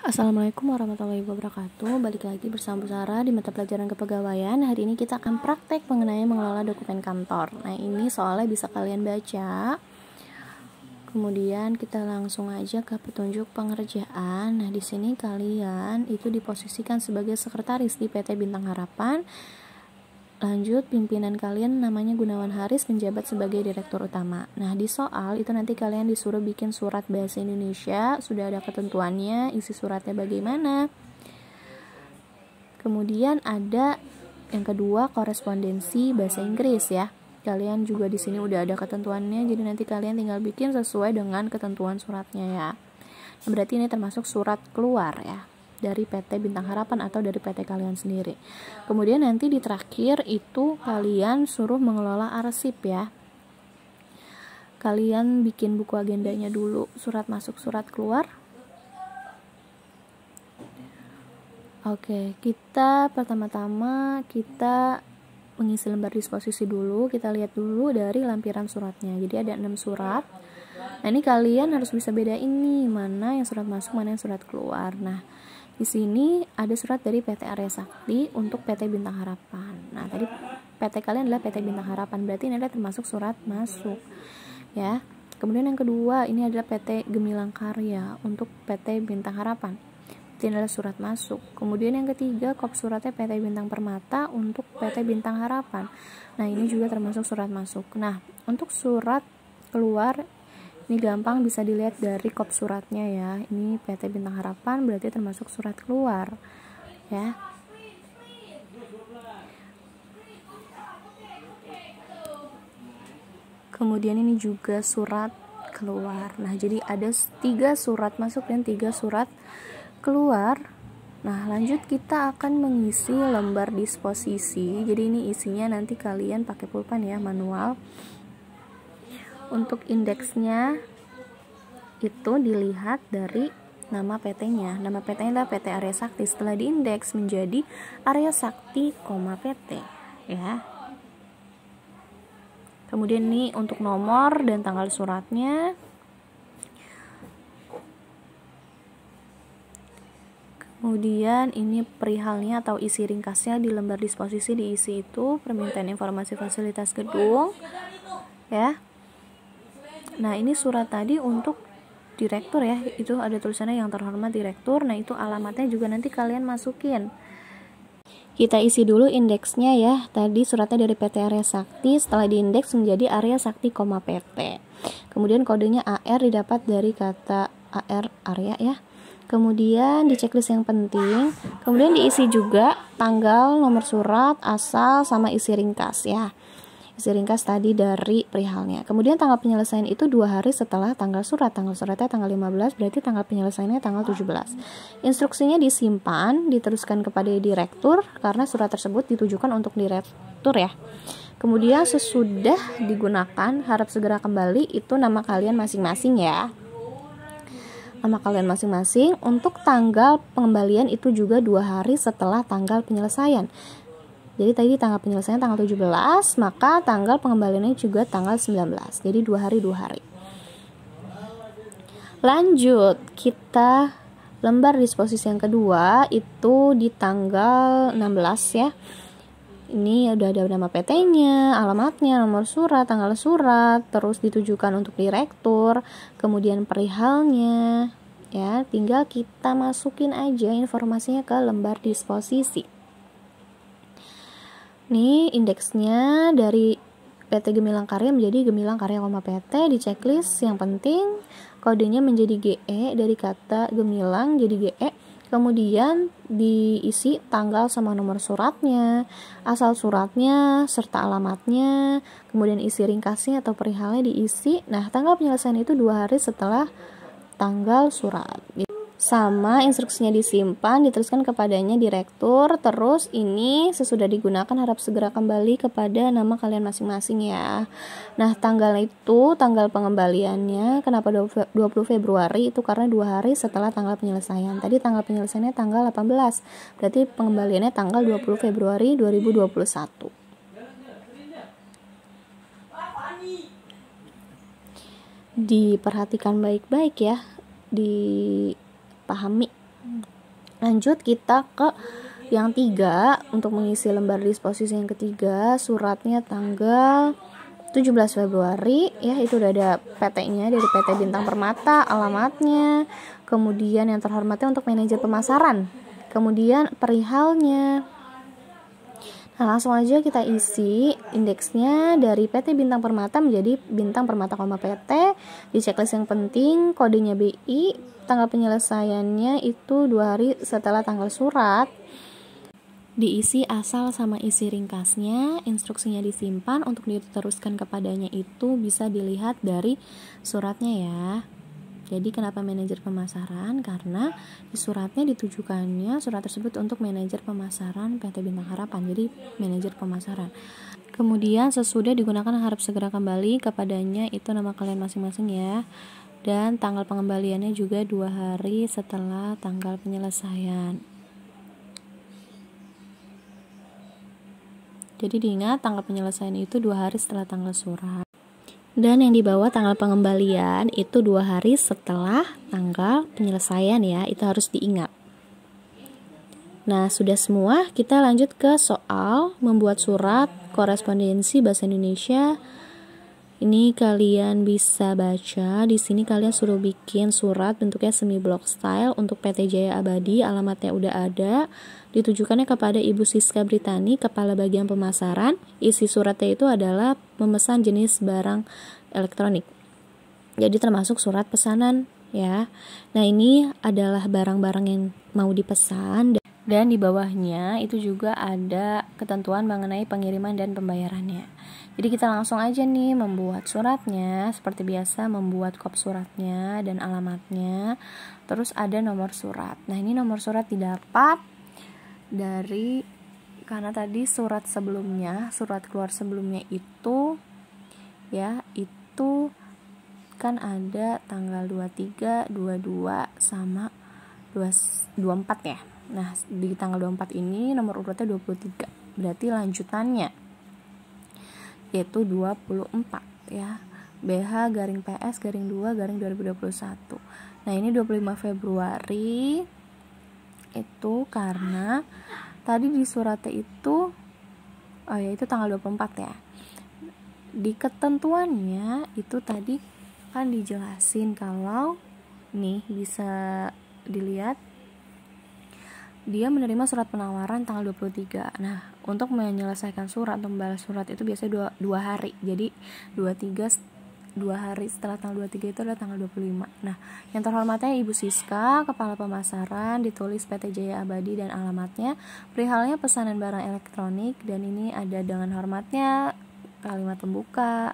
Assalamualaikum warahmatullahi wabarakatuh. Balik lagi bersama Bu Sarah di mata pelajaran kepegawaian. Hari ini kita akan praktek mengenai mengelola dokumen kantor. Nah, ini soalnya bisa kalian baca. Kemudian kita langsung aja ke petunjuk pengerjaan. Nah, di sini kalian itu diposisikan sebagai sekretaris di PT Bintang Harapan. Lanjut, pimpinan kalian namanya Gunawan Haris, menjabat sebagai direktur utama. Nah, di soal itu nanti kalian disuruh bikin surat bahasa Indonesia, sudah ada ketentuannya, isi suratnya bagaimana. Kemudian ada yang kedua, korespondensi bahasa Inggris ya. Kalian juga di sini udah ada ketentuannya, jadi nanti kalian tinggal bikin sesuai dengan ketentuan suratnya ya. Nah, berarti ini termasuk surat keluar ya, dari PT Bintang Harapan atau dari PT kalian sendiri. Kemudian nanti di terakhir itu kalian suruh mengelola arsip ya. Kalian bikin buku agendanya dulu, surat masuk, surat keluar. Oke, kita pertama-tama kita mengisi lembar disposisi dulu. Kita lihat dulu dari lampiran suratnya. Jadi ada 6 surat. Nah, ini kalian harus bisa bedain nih, mana yang surat masuk, mana yang surat keluar. Nah, di sini ada surat dari PT Arya Sakti untuk PT Bintang Harapan. Nah, tadi PT kalian adalah PT Bintang Harapan, berarti ini adalah termasuk surat masuk ya. Kemudian yang kedua, ini adalah PT Gemilang Karya untuk PT Bintang Harapan. Ini adalah surat masuk. Kemudian yang ketiga, kop suratnya PT Bintang Permata untuk PT Bintang Harapan. Nah, ini juga termasuk surat masuk. Nah, untuk surat keluar ini gampang bisa dilihat dari kop suratnya ya. Ini PT Bintang Harapan berarti termasuk surat keluar ya. Kemudian ini juga surat keluar. Nah, jadi ada 3 surat masuk dan 3 surat keluar. Nah, lanjut kita akan mengisi lembar disposisi. Jadi ini isinya nanti kalian pakai pulpen ya, manual. Untuk indeksnya itu dilihat dari nama PT-nya. Nama PT-nya adalah PT Arya Sakti. Setelah diindeks menjadi Arya Sakti, PT ya. Kemudian ini untuk nomor dan tanggal suratnya. Kemudian ini perihalnya atau isi ringkasnya di lembar disposisi, diisi itu permintaan informasi fasilitas gedung ya. Nah, ini surat tadi untuk direktur ya, itu ada tulisannya yang terhormat direktur. Nah, itu alamatnya juga nanti kalian masukin. Kita isi dulu indeksnya ya. Tadi suratnya dari PT Arya Sakti, setelah diindeks menjadi Arya Sakti, PT. Kemudian kodenya AR didapat dari kata AR Arya ya. Kemudian di checklist yang penting, kemudian diisi juga tanggal, nomor surat, asal, sama isi ringkas ya. Isi ringkas tadi dari perihalnya. Kemudian tanggal penyelesaian itu 2 hari setelah tanggal surat. Tanggal suratnya tanggal 15, berarti tanggal penyelesaiannya tanggal 17. Instruksinya disimpan, diteruskan kepada direktur karena surat tersebut ditujukan untuk direktur ya. Kemudian sesudah digunakan, harap segera kembali, itu nama kalian masing-masing ya. Nama kalian masing-masing. Untuk tanggal pengembalian itu juga 2 hari setelah tanggal penyelesaian. Jadi tadi tanggal penyelesaian tanggal 17, maka tanggal pengembaliannya juga tanggal 19. Jadi 2 hari 2 hari. Lanjut, kita lembar disposisi yang kedua itu di tanggal 16 ya. Ini udah ada nama PT-nya, alamatnya, nomor surat, tanggal surat, terus ditujukan untuk direktur, kemudian perihalnya ya. Tinggal kita masukin aja informasinya ke lembar disposisi. Nih indeksnya dari PT Gemilang Karya menjadi Gemilang Karya, PT. Di checklist yang penting kodenya menjadi GE, dari kata Gemilang jadi GE. Kemudian diisi tanggal sama nomor suratnya, asal suratnya, serta alamatnya. Kemudian isi ringkasnya atau perihalnya diisi. Nah, tanggal penyelesaian itu 2 hari setelah tanggal surat. Sama instruksinya disimpan, diteruskan kepadanya direktur. Terus ini sesudah digunakan harap segera kembali kepada nama kalian masing-masing ya. Nah, tanggal itu tanggal pengembaliannya kenapa 20 Februari itu karena 2 hari setelah tanggal penyelesaian. Tadi tanggal penyelesaiannya tanggal 18, berarti pengembaliannya tanggal 20 Februari 2021. Diperhatikan baik-baik ya, dipahami Lanjut kita ke yang 3, untuk mengisi lembar disposisi yang ketiga, suratnya tanggal 17 Februari ya, itu udah ada PT-nya dari PT Bintang Permata, alamatnya, kemudian yang terhormatnya untuk manajer pemasaran, kemudian perihalnya. Nah, langsung aja kita isi indeksnya dari PT Bintang Permata menjadi Bintang Permata, PT. Di checklist yang penting, kodenya BI, tanggal penyelesaiannya itu 2 hari setelah tanggal surat. Diisi asal sama isi ringkasnya, instruksinya disimpan, untuk diteruskan kepadanya itu bisa dilihat dari suratnya ya. Jadi kenapa manajer pemasaran? Karena di suratnya ditujukannya surat tersebut untuk manajer pemasaran PT Bintang Harapan, jadi manajer pemasaran. Kemudian sesudah digunakan harap segera kembali kepadanya, itu nama kalian masing-masing ya. Dan tanggal pengembaliannya juga 2 hari setelah tanggal penyelesaian. Jadi diingat tanggal penyelesaian itu 2 hari setelah tanggal surat. Dan yang di bawah tanggal pengembalian itu 2 hari setelah tanggal penyelesaian ya, itu harus diingat. Nah, sudah semua, kita lanjut ke soal membuat surat korespondensi bahasa Indonesia. Ini kalian bisa baca, di sini kalian suruh bikin surat bentuknya semi block style untuk PT Jaya Abadi, alamatnya udah ada, ditujukannya kepada Ibu Siska Britani, Kepala Bagian Pemasaran. Isi suratnya itu adalah memesan jenis barang elektronik. Jadi termasuk surat pesanan ya. Nah, ini adalah barang-barang yang mau dipesan, dan di bawahnya itu juga ada ketentuan mengenai pengiriman dan pembayarannya. Jadi kita langsung aja nih membuat suratnya. Seperti biasa, membuat kop suratnya dan alamatnya. Terus ada nomor surat. Nah, ini nomor surat didapat dari, karena tadi surat sebelumnya, surat keluar sebelumnya itu ya, itu kan ada tanggal 23, 22 sama 24 ya. Nah, di tanggal 24 ini nomor urutnya 23. Berarti lanjutannya yaitu 24 ya. BH garing PS garing 2 garing 2021. Nah, ini 25 Februari itu karena tadi di suratnya itu itu tanggal 24 ya. Di ketentuannya itu tadi kan dijelasin kalau nih bisa dilihat dia menerima surat penawaran tanggal 23. Nah, untuk menyelesaikan surat atau membalas surat itu biasanya 2 hari. Jadi 2 hari setelah tanggal 23 itu adalah tanggal 25. Nah, yang terhormatnya Ibu Siska, Kepala Pemasaran, ditulis PT Jaya Abadi dan alamatnya, perihalnya pesanan barang elektronik, dan ini ada dengan hormatnya kalimat pembuka,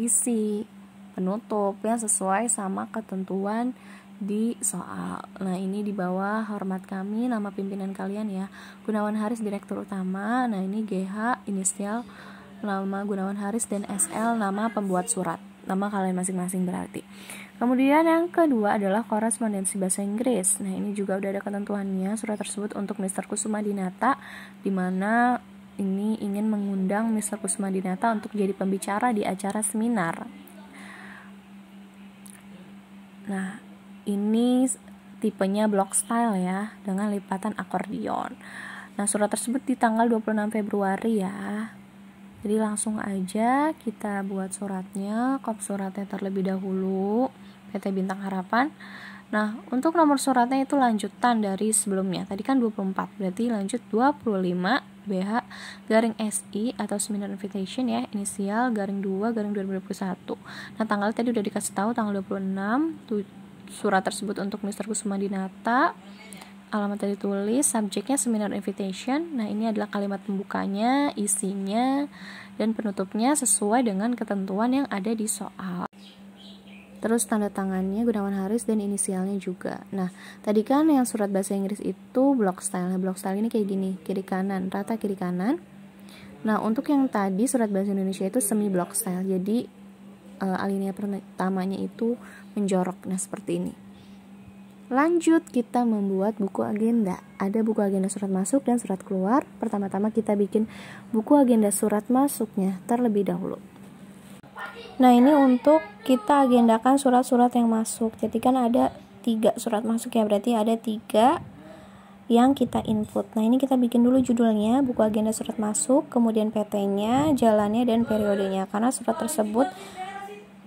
isi, penutup yang sesuai sama ketentuan di soal. Nah, ini di bawah hormat kami, nama pimpinan kalian ya, Gunawan Haris Direktur Utama. Nah, ini GH inisial nama Gunawan Haris dan SL nama pembuat surat, nama kalian masing-masing berarti. Kemudian yang kedua adalah korespondensi bahasa Inggris. Nah, ini juga udah ada ketentuannya, surat tersebut untuk Mr. Kusuma Dinata, di mana ini ingin mengundang Mr. Kusuma Dinata untuk jadi pembicara di acara seminar. Nah, ini tipenya block style ya, dengan lipatan akordion. Nah, surat tersebut di tanggal 26 Februari ya. Jadi langsung aja kita buat suratnya, kop suratnya terlebih dahulu, PT Bintang Harapan. Nah, untuk nomor suratnya itu lanjutan dari sebelumnya. Tadi kan 24, berarti lanjut 25 BH garing SI atau Seminar Invitation ya, inisial garing 2 garing 2021. Nah, tanggal tadi udah dikasih tahu tanggal 26, surat tersebut untuk Mr. Kusuma Dinata. Alamat tadi tulis, subjeknya Seminar Invitation. Nah, ini adalah kalimat pembukanya, isinya, dan penutupnya sesuai dengan ketentuan yang ada di soal. Terus tanda tangannya Gunawan Haris dan inisialnya juga. Nah, tadi kan yang surat bahasa Inggris itu block style. Nah, block style ini kayak gini, kiri kanan, rata kiri kanan. Nah, untuk yang tadi surat bahasa Indonesia itu semi block style. Jadi alinea pertamanya itu menjorok. Nah, seperti ini. Lanjut, kita membuat buku agenda. Ada buku agenda surat masuk dan surat keluar. Pertama-tama kita bikin buku agenda surat masuknya terlebih dahulu. Nah, ini untuk kita agendakan surat-surat yang masuk. Jadi kan ada 3 surat masuk ya, berarti ada 3 yang kita input. Nah, ini kita bikin dulu judulnya, buku agenda surat masuk, kemudian PT-nya, jalannya, dan periodenya. Karena surat tersebut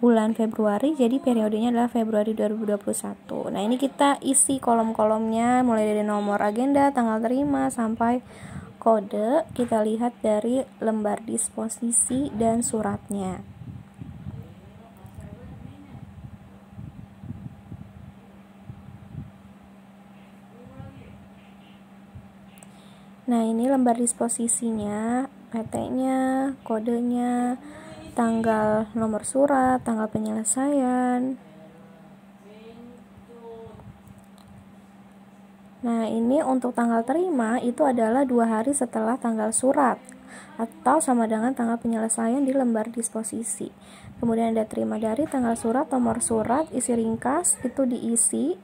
bulan Februari, jadi periodenya adalah Februari 2021. Nah, ini kita isi kolom-kolomnya mulai dari nomor agenda, tanggal terima, sampai kode. Kita lihat dari lembar disposisi dan suratnya. Nah, ini lembar disposisinya, PT-nya, kodenya, tanggal nomor surat, tanggal penyelesaian. Nah, ini untuk tanggal terima itu adalah 2 hari setelah tanggal surat atau sama dengan tanggal penyelesaian di lembar disposisi. Kemudian ada terima dari, tanggal surat, nomor surat, isi ringkas itu diisi.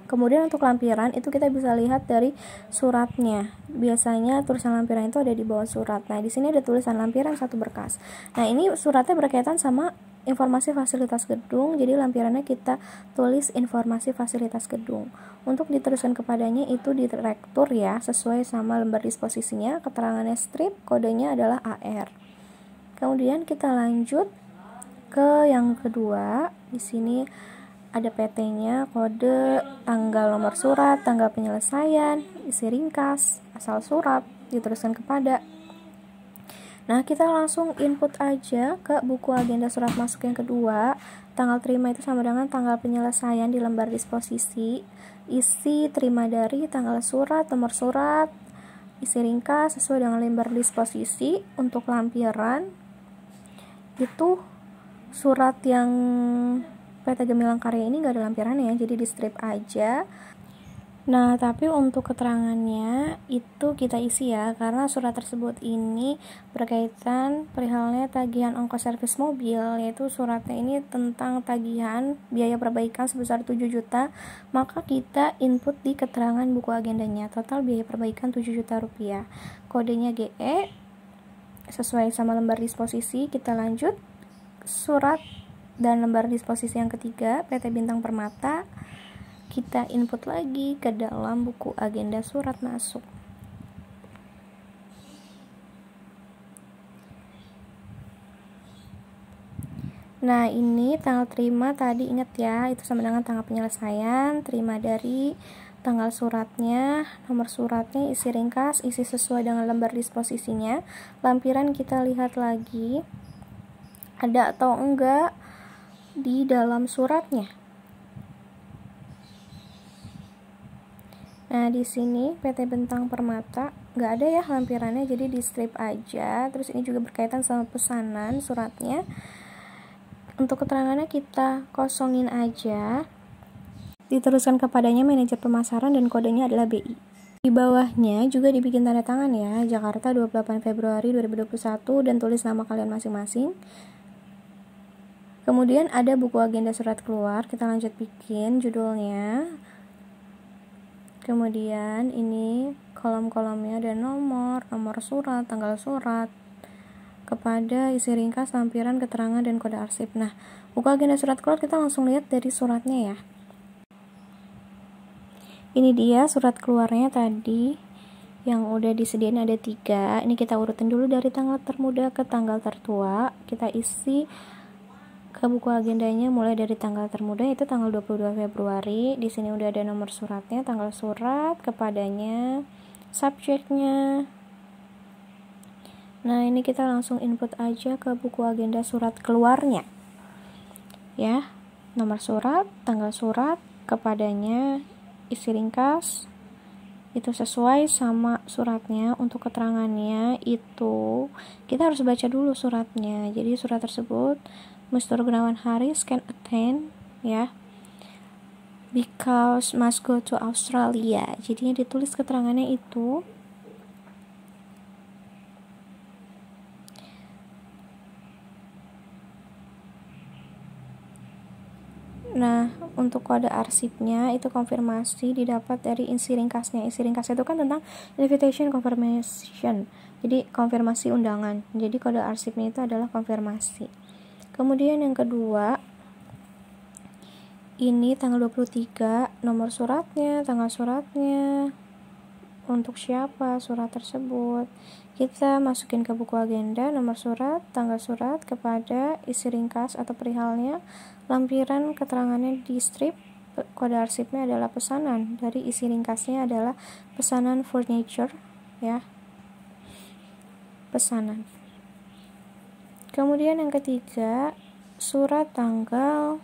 Kemudian untuk lampiran itu kita bisa lihat dari suratnya. Biasanya tulisan lampiran itu ada di bawah surat. Nah, di sini ada tulisan lampiran 1 berkas. Nah, ini suratnya berkaitan sama informasi fasilitas gedung. Jadi lampirannya kita tulis informasi fasilitas gedung. Untuk diteruskan kepadanya itu di rektur ya, sesuai sama lembar disposisinya. Keterangannya strip, kodenya adalah AR. Kemudian kita lanjut ke yang kedua. Di sini ada PT-nya, kode, tanggal nomor surat, tanggal penyelesaian, isi ringkas, asal surat, diteruskan kepada. Nah, kita langsung input aja ke buku agenda surat masuk yang kedua. Tanggal terima itu sama dengan tanggal penyelesaian di lembar disposisi. Isi terima dari, tanggal surat, nomor surat, isi ringkas sesuai dengan lembar disposisi. Untuk lampiran itu surat yang PT Gemilang Karya ini nggak ada lampirannya, jadi di strip aja. Nah, tapi untuk keterangannya itu kita isi ya, karena surat tersebut ini berkaitan perihalnya tagihan ongkos servis mobil, yaitu suratnya ini tentang tagihan biaya perbaikan sebesar 7 juta, maka kita input di keterangan buku agendanya, total biaya perbaikan 7 juta rupiah. Kodenya GE, sesuai sama lembar disposisi. Kita lanjut, surat dan lembar disposisi yang ketiga, PT Bintang Permata, kita input lagi ke dalam buku agenda surat masuk. Nah, ini tanggal terima tadi ingat ya, itu sama dengan tanggal penyelesaian, terima dari, tanggal suratnya, nomor suratnya, isi ringkas, isi sesuai dengan lembar disposisinya. Lampiran kita lihat lagi ada atau enggak di dalam suratnya. Nah, di sini PT Bintang Permata nggak ada ya lampirannya, jadi di strip aja. Terus ini juga berkaitan sama pesanan suratnya. Untuk keterangannya kita kosongin aja. Diteruskan kepadanya manajer pemasaran dan kodenya adalah BI. Di bawahnya juga dibikin tanda tangan ya, Jakarta 28 Februari 2021, dan tulis nama kalian masing-masing. Kemudian ada buku agenda surat keluar, kita lanjut bikin judulnya. Kemudian ini kolom-kolomnya ada nomor surat, tanggal surat, kepada, isi ringkas, lampiran, keterangan, dan kode arsip. Nah, buku agenda surat keluar kita langsung lihat dari suratnya ya. Ini dia surat keluarnya tadi yang udah disediain ada 3. Ini kita urutin dulu dari tanggal termuda ke tanggal tertua. Kita isi ke buku agendanya mulai dari tanggal termuda itu tanggal 22 Februari. Di sini udah ada nomor suratnya, tanggal surat, kepadanya, subjeknya. Nah, ini kita langsung input aja ke buku agenda surat keluarnya. Ya, nomor surat, tanggal surat, kepadanya, isi ringkas. Itu sesuai sama suratnya. Untuk keterangannya itu kita harus baca dulu suratnya. Jadi surat tersebut, Mr. Gunawan Haris can attend ya, because must go to Australia. Jadinya ditulis keterangannya itu. Nah, untuk kode arsipnya itu konfirmasi didapat dari isi ringkasnya. Isi ringkasnya itu kan tentang invitation confirmation, jadi konfirmasi undangan. Jadi kode arsipnya itu adalah konfirmasi. Kemudian yang kedua ini tanggal 23, nomor suratnya, tanggal suratnya, untuk siapa surat tersebut. Kita masukin ke buku agenda nomor surat, tanggal surat, kepada, isi ringkas atau perihalnya, lampiran keterangannya di strip, kode arsipnya adalah pesanan, dari isi ringkasnya adalah pesanan furniture, ya, pesanan. Kemudian yang ketiga, surat tanggal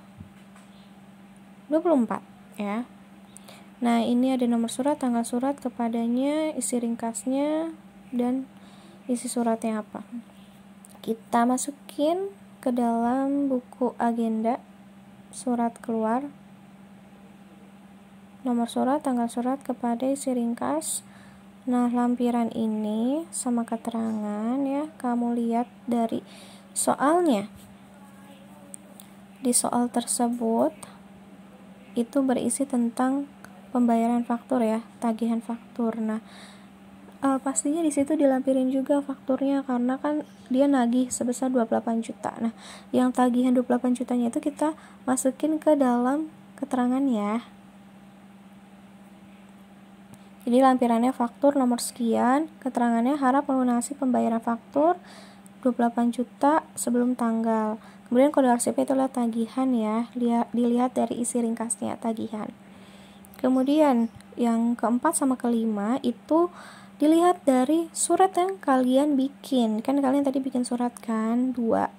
24, ya. Nah, ini ada nomor surat, tanggal surat, kepadanya, isi ringkasnya, dan isi suratnya apa. Kita masukin ke dalam buku agenda surat keluar, nomor surat, tanggal surat, kepada, isi ringkas. Nah, lampiran ini sama keterangan, ya, kamu lihat dari soalnya. Di soal tersebut itu berisi tentang pembayaran faktur, ya, tagihan faktur. Nah, pastinya di situ dilampirin juga fakturnya, karena kan dia nagih sebesar 28 juta. Nah, yang tagihan 28 jutanya itu kita masukin ke dalam keterangan, ya. Jadi lampirannya faktur nomor sekian, keterangannya harap melunasi pembayaran faktur 28 juta sebelum tanggal. Kemudian kode arsipnya itu adalah tagihan, ya. Dilihat dari isi ringkasnya, tagihan. Kemudian yang keempat sama kelima itu dilihat dari surat yang kalian bikin. Kan kalian tadi bikin surat kan, 2.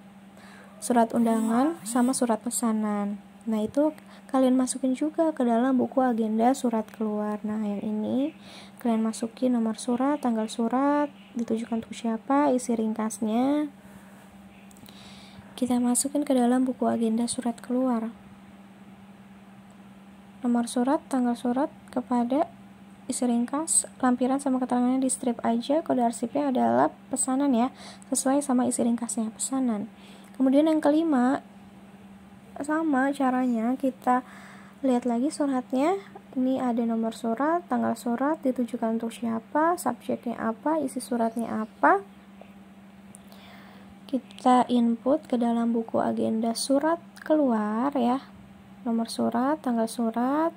Surat undangan sama surat pesanan. Nah, itu kalian masukin juga ke dalam buku agenda surat keluar. Nah, yang ini kalian masukin nomor surat, tanggal surat, ditujukan untuk siapa, isi ringkasnya. Kita masukin ke dalam buku agenda surat keluar. Nomor surat, tanggal surat, kepada, isi ringkas, lampiran sama keterangannya di strip aja, kode arsipnya adalah pesanan, ya, sesuai sama isi ringkasnya, pesanan. Kemudian yang kelima, sama caranya, kita lihat lagi suratnya. Ini ada nomor surat, tanggal surat, ditujukan untuk siapa, subjeknya apa, isi suratnya apa. Kita input ke dalam buku agenda surat keluar, ya. Nomor surat, tanggal surat,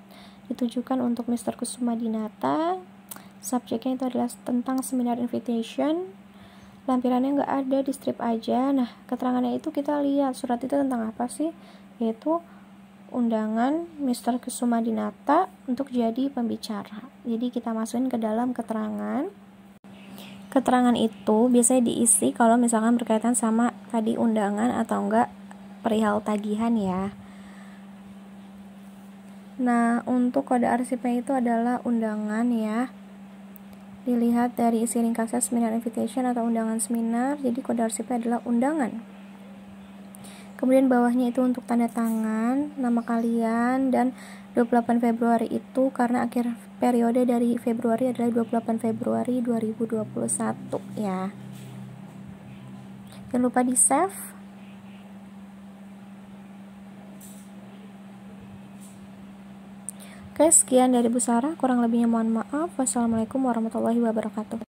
ditujukan untuk Mr. Kusuma Dinata. Subjeknya itu adalah tentang seminar invitation. Lampirannya nggak ada, di strip aja. Nah, keterangannya itu kita lihat surat itu tentang apa sih, yaitu undangan Mr. Kusuma Dinata untuk jadi pembicara. Jadi kita masukin ke dalam keterangan. Keterangan itu biasanya diisi kalau misalkan berkaitan sama tadi undangan atau enggak perihal tagihan, ya. Nah, untuk kode arsipnya itu adalah undangan, ya. Dilihat dari isi ringkasnya seminar invitation atau undangan seminar, jadi kode arsipnya adalah undangan. Kemudian bawahnya itu untuk tanda tangan, nama kalian, dan 28 Februari itu karena akhir periode dari Februari adalah 28 Februari 2021, ya. Jangan lupa di save. Oke, sekian dari Bu Sarah, kurang lebihnya mohon maaf. Wassalamualaikum warahmatullahi wabarakatuh.